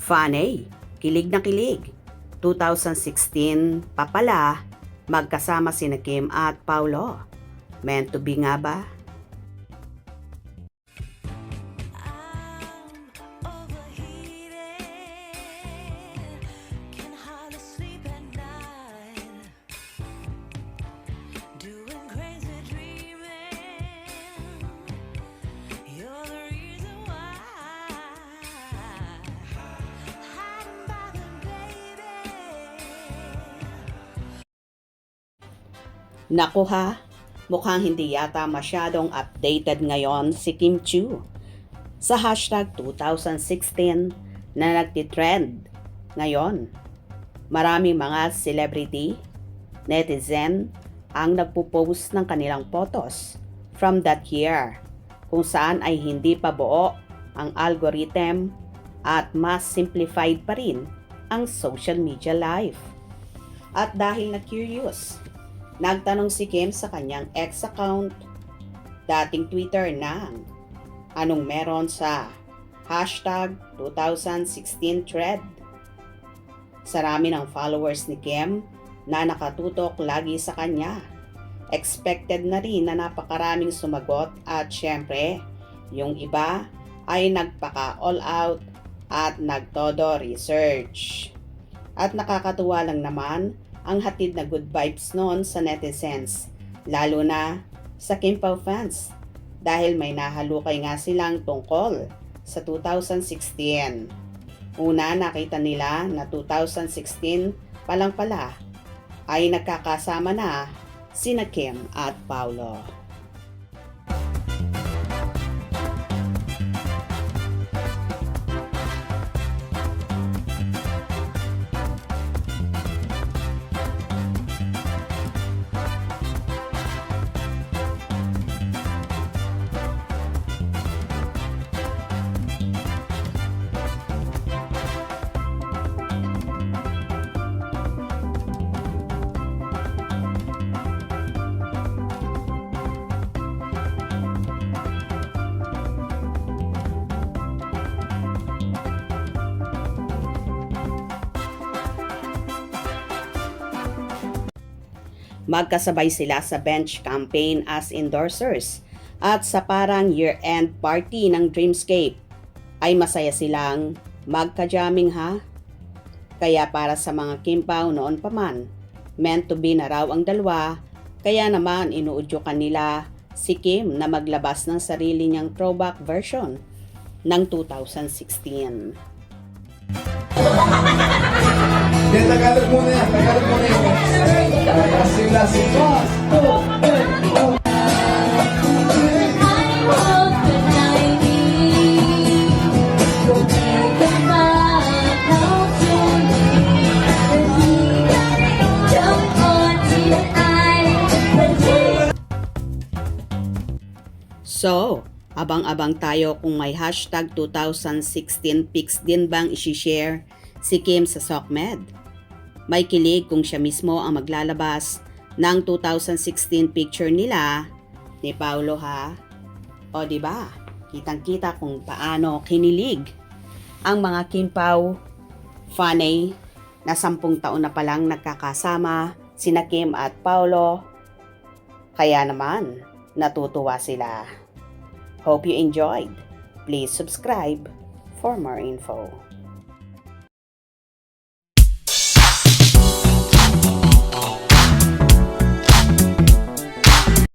Funny, kilig na kilig. 2016 pa pala, magkasama sina Kim at Paulo. Meant to be nga ba? Naku ha, mukhang hindi yata masyadong updated ngayon si Kim Chiu sa hashtag 2016 na nagtitrend ngayon. Maraming mga celebrity, netizen ang nagpo-post ng kanilang photos from that year kung saan ay hindi pa buo ang algorithm at mas simplified pa rin ang social media life. At dahil na curious, nagtanong si Kim sa kanyang ex account, dating Twitter ng anong meron sa hashtag 2016 thread. Sarami ng followers ni Kim na nakatutok lagi sa kanya. Expected na rin na napakaraming sumagot at syempre, yung iba ay nagpaka all out at nagtodo research. At nakakatuwa lang naman ang hatid na good vibes noon sa netizens, lalo na sa Kim Pao fans dahil may nahalukay nga silang tungkol sa 2016. Una, nakita nila na 2016 pa lang pala ay nagkakasama na sina Kim at Paulo. Magkasabay sila sa bench campaign as endorsers at sa parang year-end party ng Dreamscape ay masaya silang magka-jamming ha. Kaya para sa mga Kim Pao noon pa man, meant to be na raw ang dalawa, kaya naman inuudyukan nila si Kim na maglabas ng sarili niyang throwback version ng 2016. Tagalog muna yan. Tagalog muna yan. Lasing-lasing. So, abang-abang tayo kung may hashtag 2016 pics din bang isi-share si Kim sa SOCMED. May kilig kung siya mismo ang maglalabas ng 2016 picture nila ni Paulo ha. O diba, kitang-kita kung paano kinilig ang mga Kim Pao funny na 10 taon na palang nagkakasama sina Kim at Paulo. Kaya naman, natutuwa sila. Hope you enjoyed. Please subscribe for more info.